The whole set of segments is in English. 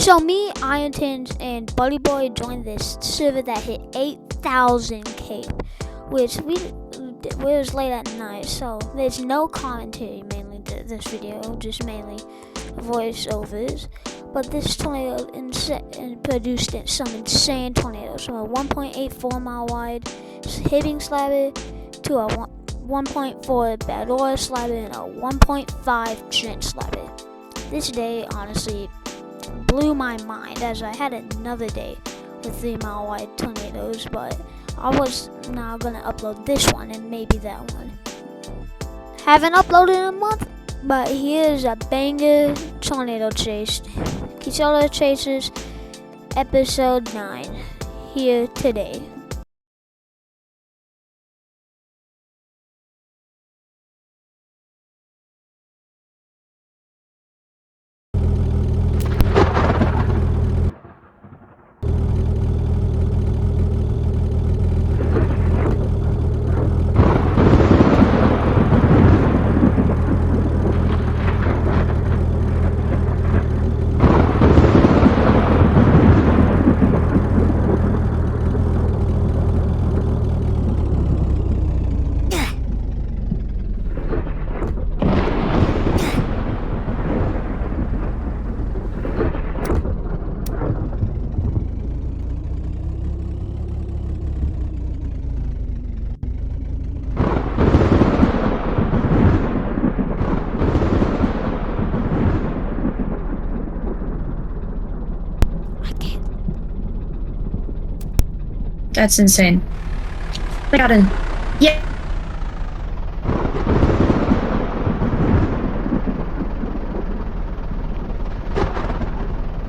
So me, Iron Tins, and Buddy Boy joined this server that hit 8,000 cape, which it was late at night, so there's no commentary mainly to this video, just mainly voiceovers. But this tornado produced some insane tornadoes, from a 1.84 mile wide Hibbing slabber to a 1.4 Badora slabber and a 1.5 Trent slabber. This day honestly blew my mind, as I had another day with 3 mile wide tornadoes, but I was now gonna upload this one and maybe that one. Haven't uploaded in a month, but here's a banger tornado chase. Keysota Chases episode 9 here today. That's insane. I got in. Yeah.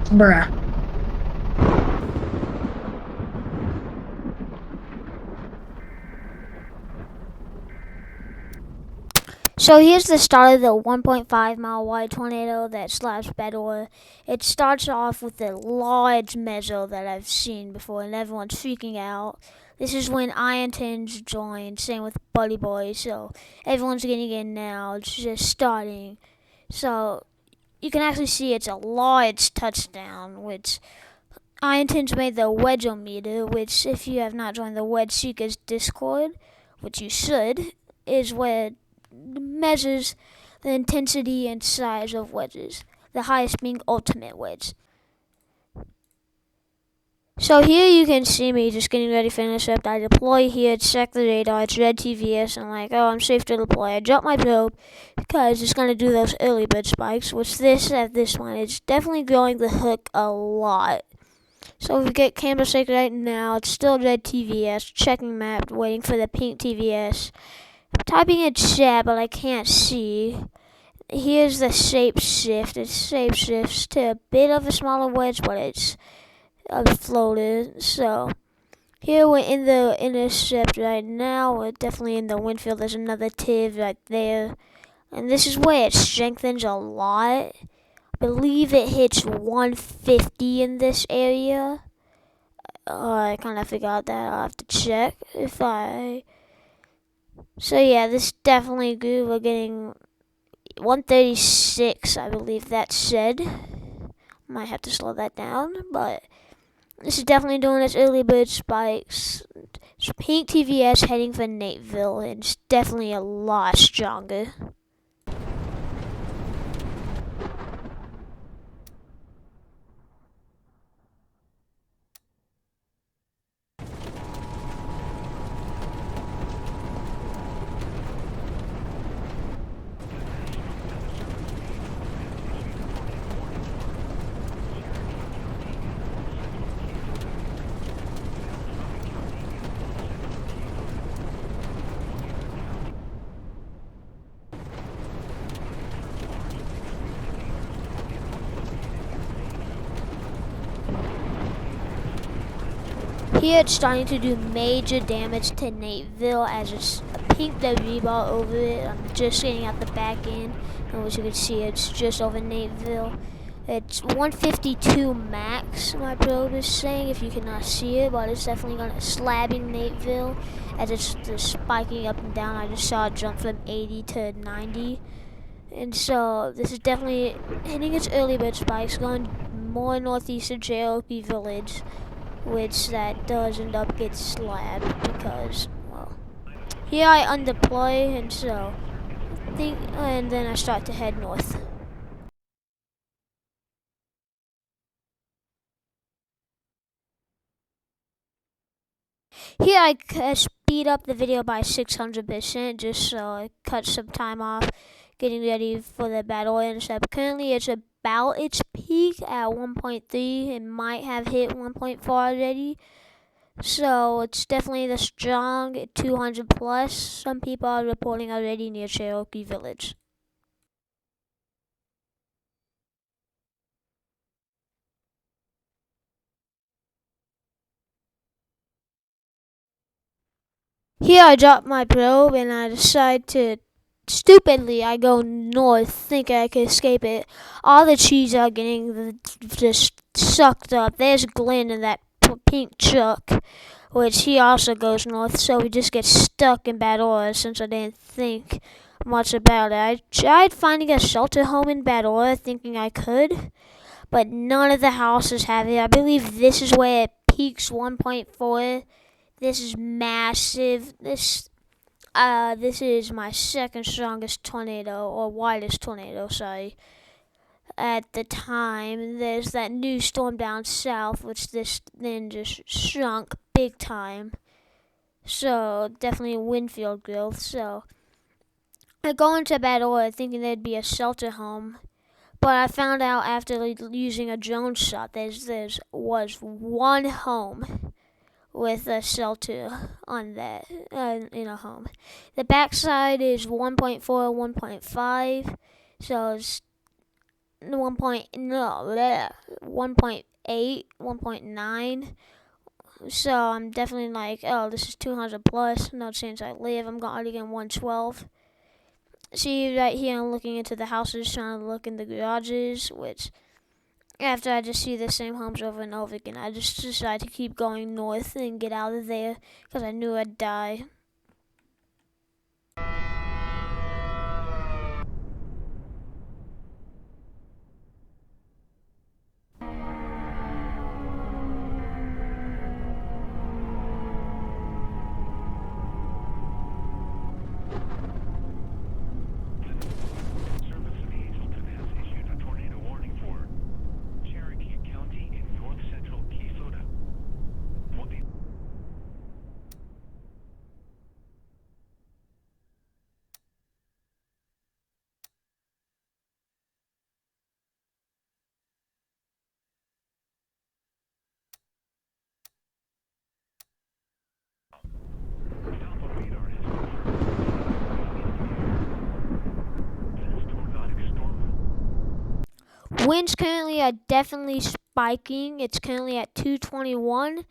Bruh. So here's the start of the 1.5 mile wide tornado that slaps Badora. It starts off with a large mezzo that I've seen before, and everyone's freaking out. This is when Iron Tins joined, same with Buddy Boy, so everyone's getting in now. It's just starting. So you can actually see it's a large touchdown, which Iron Tins made the wedge-o-meter, which if you have not joined the Wedge Seekers Discord, which you should, is where measures the intensity and size of wedges, the highest being ultimate wedge. So here you can see me just getting ready for intercept. I deploy here, check the radar, it's red TVS, and I'm like, oh, I'm safe to deploy. I drop my probe because it's going to do those early bird spikes, which at this one, it's definitely growing the hook a lot. So we get camera shake right now, it's still red TVS, checking map, waiting for the pink TVS. I'm typing in chat, but I can't see. Here's the shape shift. It shape shifts to a bit of a smaller wedge, but it's floated. So here we're in the intercept right now. We're definitely in the wind field. There's another TIV right there. And this is where it strengthens a lot. I believe it hits 150 in this area. I kind of forgot that. I'll have to check So yeah, this definitely grew. We're getting 136, I believe that said. Might have to slow that down, but this is definitely doing its early bird spikes. It's pink TVS heading for Nateville, and it's definitely a lot stronger. Here it's starting to do major damage to Nateville as it's a pink debris ball over it. I'm just getting out the back end, and as you can see, it's just over Nateville. It's 152 max, my probe is saying, if you cannot see it, but it's definitely going to slabbing Nateville as it's just spiking up and down. I just saw it jump from 80 to 90. And so this is definitely hitting its early bird spikes, going more northeast of Cherokee Village, which that does end up get slabbed because, well, here I undeploy, and so and then I start to head north. Here I speed up the video by 600% just so I cut some time off getting ready for the battle intercept. Currently it's about its peak at 1.3. It might have hit 1.4 already. So it's definitely the strong 200 plus. Some people are reporting already near Cherokee Village. Here I drop my probe and I decide to stupidly I go north thinking I can escape it. All the trees are getting just sucked up. There's Glenn in that pink truck, which he also goes north, so we just get stuck in Bad Aura since I didn't think much about it. I tried finding a shelter home in Bad Aura thinking I could, but none of the houses have it. I believe this is where it peaks 1.4. This is massive. This is my second strongest tornado, or widest tornado, sorry. At the time, there's that new storm down south, which this then just shrunk big time. So, definitely wind-field growth. So, I go into Bad Aura thinking there'd be a shelter home. But I found out after using a drone shot, there was one home with a shelter on that in a home. The backside is 1.4, 1.5, so it's 1.8, 1.9. So I'm definitely like, oh, this is 200 plus. No chance I live. I'm already getting 112. See, right here, I'm looking into the houses, trying to look in the garages, which after I just see the same homes over and over again, I just decided to keep going north and get out of there because I knew I'd die. Winds currently are definitely spiking. It's currently at 221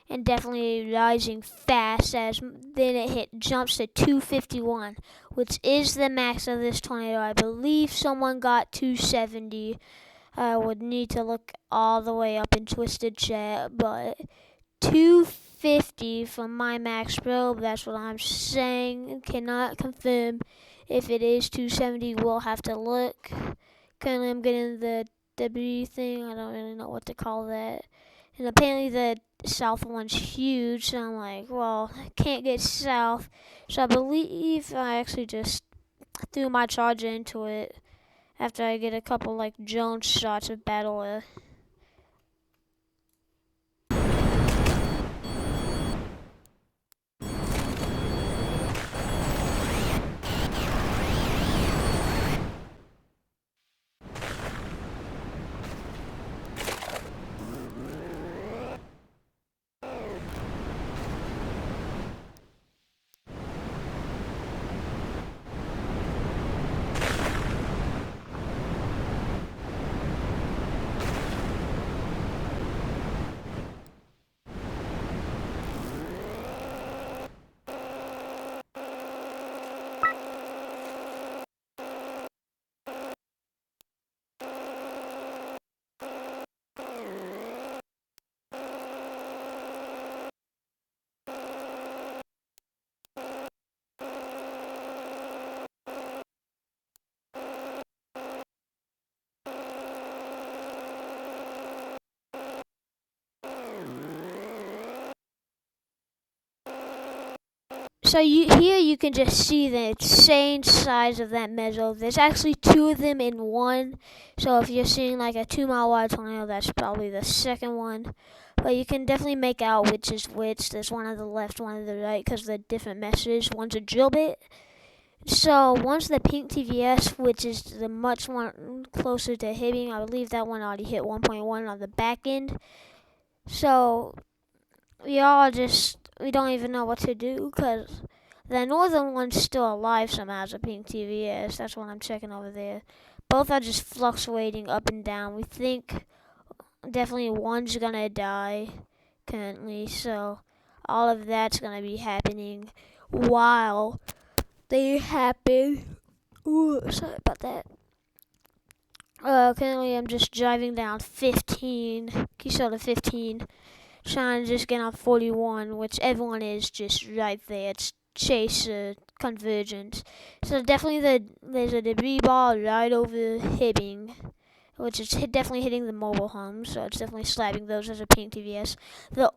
and definitely rising fast as then it jumps to 251, which is the max of this tornado. I believe someone got 270. I would need to look all the way up in Twisted Chat, but 250 from my max probe, that's what I'm saying. Cannot confirm if it is 270. We'll have to look. Currently I'm getting the debris thing. I don't really know what to call that. And apparently the south one's huge, so I'm like, well, I can't get south. So I believe I actually just threw my charger into it after I get a couple like drone shots of battle. So here you can just see the insane size of that meadow. There's actually 2 of them in one. So if you're seeing like a 2-mile wide tornado, that's probably the second one. But you can definitely make out which is which. There's one on the left, one on the right, because they're different messages. One's a drill bit. So one's the pink TVS, which is the much one closer to Hibbing. I believe that one already hit 1.1 on the back end. So we don't even know what to do, because the northern one's still alive somehow as a pink TVS. That's what I'm checking over there. Both are just fluctuating up and down. We think definitely one's gonna die currently, so all of that's gonna be happening while they happen. Ooh, sorry about that. Currently I'm just driving down Keysota 15, trying to just get on 41, which everyone is just right there. It's chase convergence. So definitely there's a debris ball right over Hibbing, which is definitely hitting the mobile homes. So it's definitely slapping those as a pink TVS. The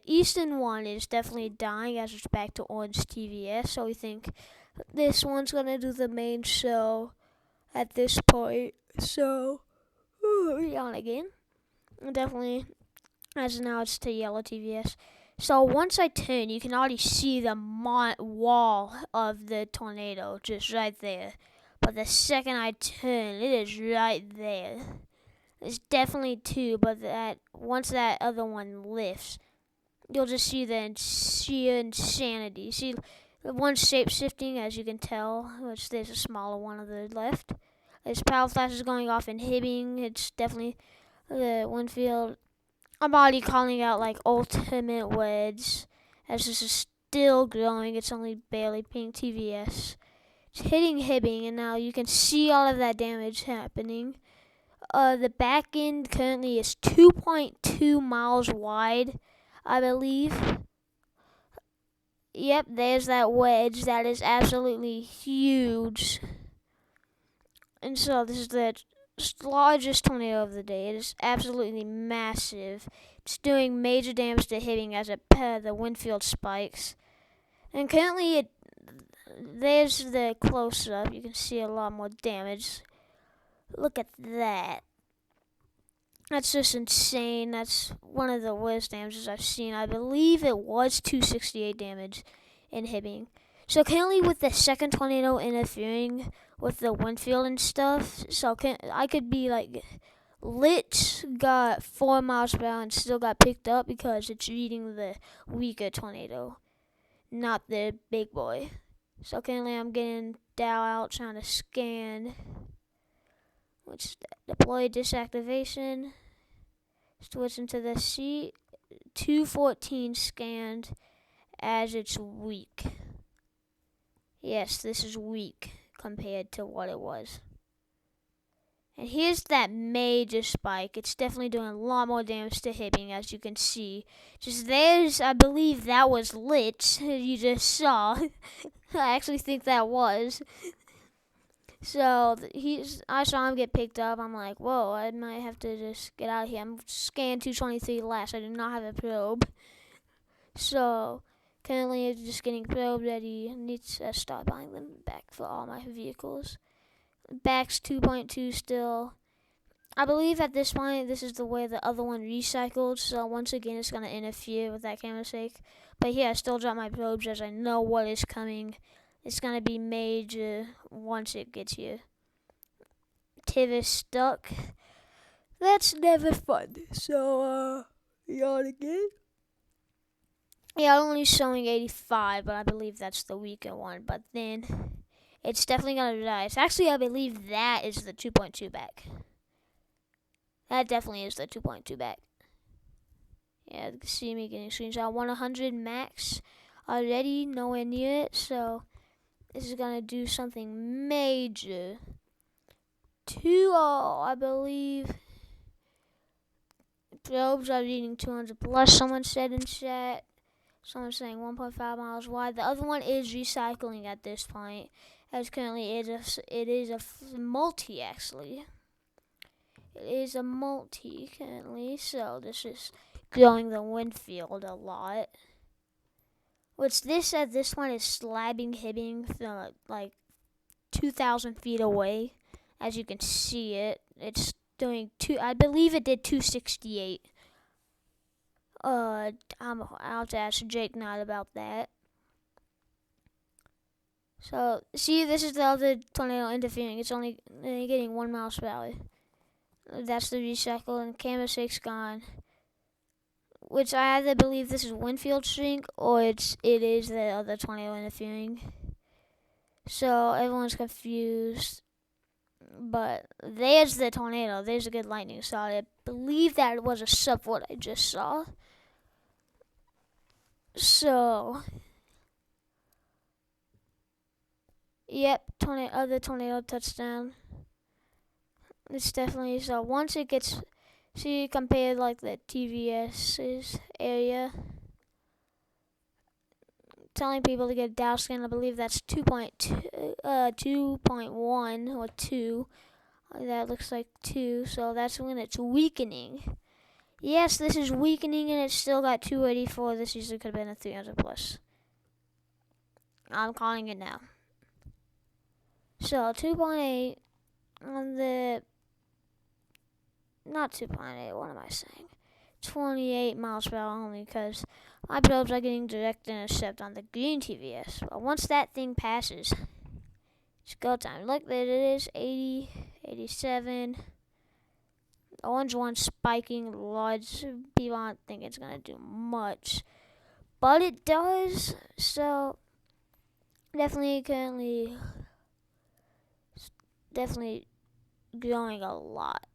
eastern one is definitely dying as it's back to orange TVS. So we think this one's gonna do the main show at this point. So we're on again. Definitely. As now it's to yellow TVS. So once I turn, you can already see the wall of the tornado just right there. But the second I turn, it is right there. It's definitely 2, but once that other one lifts, you'll just see the sheer insanity. See, the one's shape shifting, as you can tell, which there's a smaller one on the left. There's power flashes going off in Hibbing. It's definitely the Winfield. I'm already calling out like ultimate wedge, as this is still growing. It's only barely pink TVS. It's hitting Hibbing, and now you can see all of that damage happening. The back end currently is 2.2 miles wide, I believe. Yep, there's that wedge. That is absolutely huge. And so this is the largest tornado of the day. It is absolutely massive. It's doing major damage to Hibbing as the Winfield spikes. And currently there's the close-up. You can see a lot more damage. Look at that. That's just insane. That's one of the worst damages I've seen. I believe it was 268 damage in Hibbing. So currently with the second tornado interfering with the Winfield and stuff, so I could be like, Lit got 4 miles per hour and still got picked up because it's reading the weaker tornado, not the big boy. So currently I'm getting Dow out trying to scan, which deploy disactivation, switching to the C 214 scanned as it's weak. Yes, this is weak compared to what it was. And here's that major spike. It's definitely doing a lot more damage to Hibbing, as you can see. Just there's, I believe that was Lit, you just saw. I actually think that was. So I saw him get picked up. I'm like, whoa, I might have to just get out of here. I'm scan 223 last. I do not have a probe. So currently it's just getting probe ready. I need to start buying them back for all my vehicles. Back's 2.2 still. I believe at this point this is the way the other one recycled. So once again it's going to interfere with that camera sake. But yeah, I still drop my probes as I know what is coming. It's going to be major once it gets here. Tiv is stuck. That's never fun. So, yawn again. Yeah, only showing 85, but I believe that's the weaker one. But then it's definitely going to rise. Actually, I believe that is the 2.2 back. That definitely is the 2.2 back. Yeah, you can see me getting screenshot. 100 max already, nowhere near it. So this is going to do something major. 2-0, I believe. Probes are reading 200 plus, someone said in chat. Someone's saying 1.5 miles wide. The other one is recycling at this point, as currently it is a multi, actually. It is a multi currently, so this is growing the Winfield a lot. Which this said this one is slabbing Hibbing from like 2,000 feet away. As you can see it's doing I believe it did 268. I'll have to ask Jake Knight about that. So, see, this is the other tornado interfering. It's only getting 1 mile per hour. That's the recycle, and camera 6 gone. Which I either believe this is Winfield Street or it is the other tornado interfering. So everyone's confused. But there's the tornado. There's a good lightning shot. I believe that was a sub what I just saw. So, yep, other tornado touchdown. It's definitely so. Once it gets, see, compared like the TVS's area, telling people to get down scan. I believe that's 2.1 or 2. That looks like 2. So that's when it's weakening. Yes, this is weakening, and it's still got 284. This usually could have been a 300 plus. I'm calling it now. So 2.8 on the, not 2.8, what am I saying? 28 miles per hour only, because my probes are getting direct intercept on the green TVS. But once that thing passes, it's go time. Look, there it is, 80, 87. The orange one spiking large. People aren't thinking it's going to do much. But it does. So, definitely growing a lot.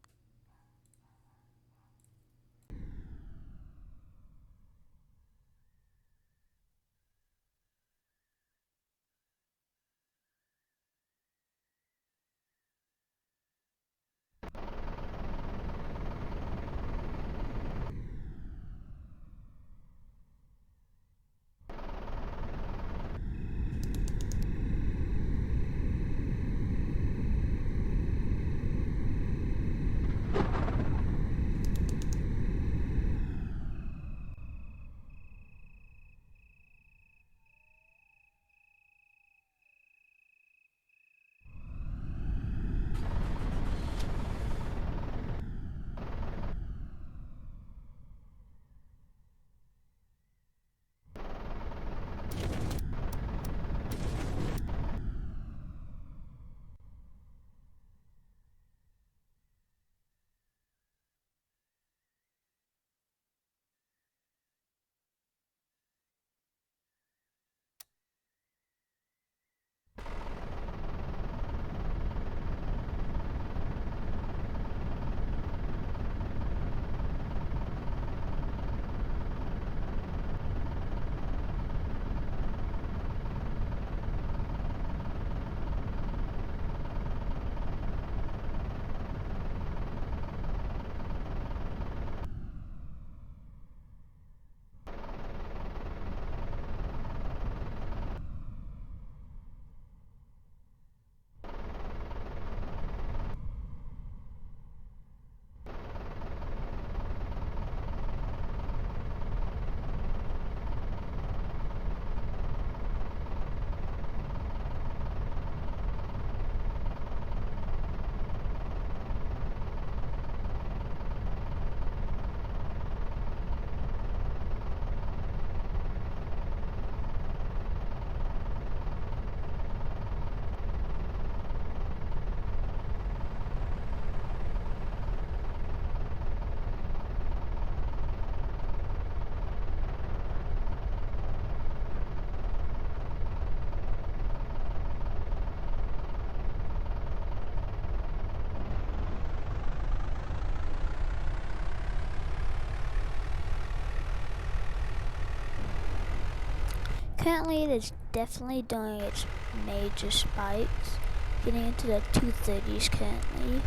Currently, it is definitely doing its major spikes, getting into the 230s currently.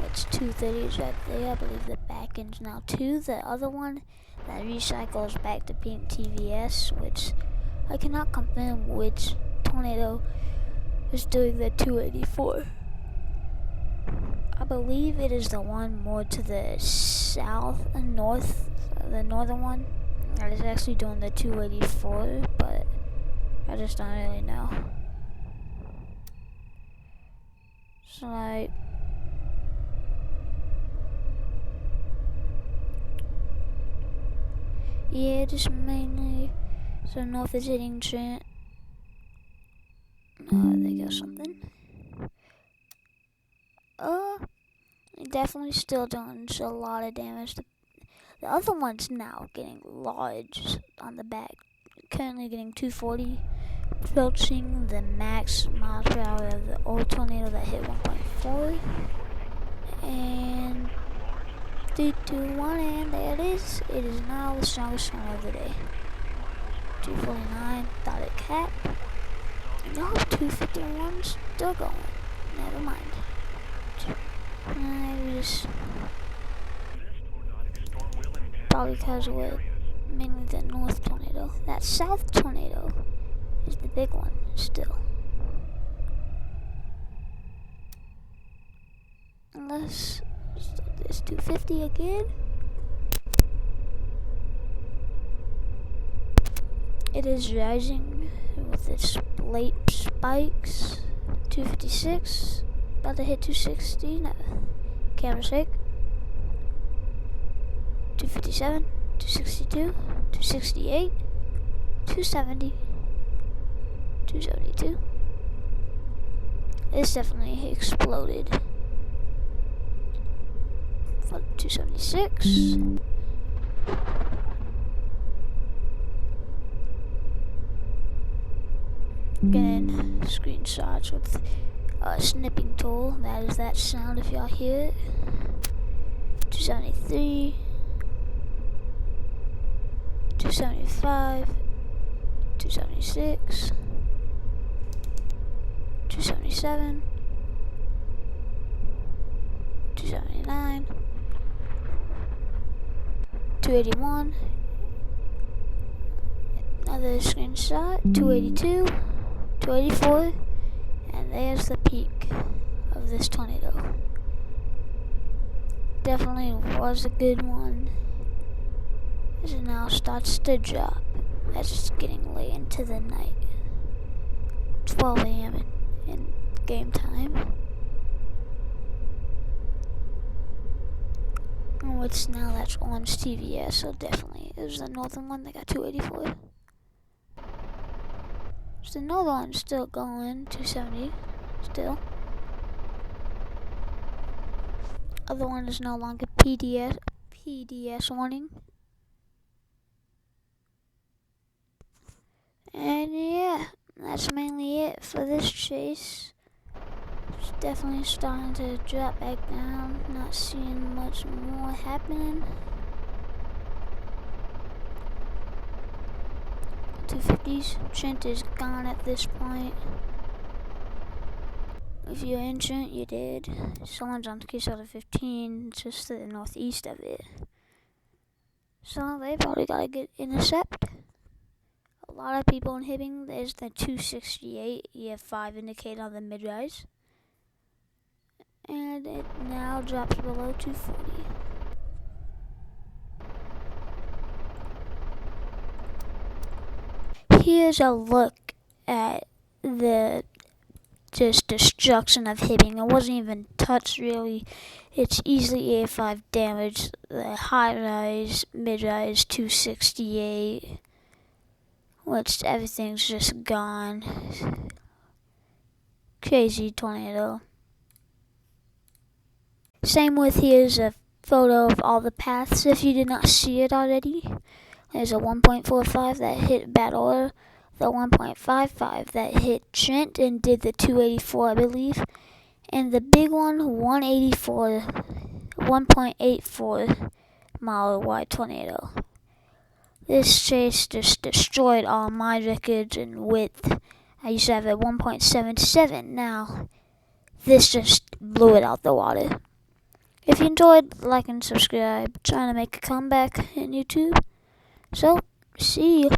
It's 230s right there. I believe the back end's now 2. The other one that recycles back to pink TVS, which I cannot confirm which tornado is doing the 284. I believe it is the one more to the south and north, the northern one. I was actually doing the 284, but I just don't really know. So like, yeah, just mainly. So north is hitting Trent. They got something. Definitely still doing a lot of damage. The other one's now getting large on the back. Currently getting 240, approaching the max miles per hour of the old tornado that hit 1.4. And 3, 2, 1, and there it is. It is now the strongest storm of the day. 249, thought it capped. No, 251's still going. Never mind. Probably because we're mainly the north tornado. That south tornado is the big one still. Unless there's 250 again. It is rising with its late spikes. 256. About to hit 260. No. Camera shake. 257, 262, 268, 270, 272. It's definitely exploded. 276. Getting screenshots with a snipping tool. That is that sound if y'all hear it. 273. 275, 276, 277, 279, 281, another screenshot, 282, 284, and there's the peak of this tornado. Definitely was a good one. As it now starts to drop as it's getting late into the night. 12 a.m. in game time. Which now that's orange TVS, so definitely it was the northern one that got 284. So the northern one's still going, 270 still. Other one is no longer PDS warning. And yeah, that's mainly it for this chase. It's definitely starting to drop back down. Not seeing much more happening. 250s. Trent is gone at this point. If you're in Trent, you did. Someone's on Keysota 15, just to the northeast of it. So they probably got a good intercept. A lot of people in Hibbing, there's the 268 EF5 indicator on the mid-rise. And it now drops below 240. Here's a look at the just destruction of Hibbing. It wasn't even touched really. It's easily EF5 damage. The high-rise, mid-rise 268. Which everything's just gone. Crazy tornado. Same with here's a photo of all the paths if you did not see it already. There's a 1.45 that hit Bad Order, the 1.55 that hit Trent and did the 284 I believe, and the big one 1.84 mile wide tornado. This chase just destroyed all my records in width. I used to have a 1.77. Now, this just blew it out the water. If you enjoyed, like and subscribe. Trying to make a comeback in YouTube. So, see you.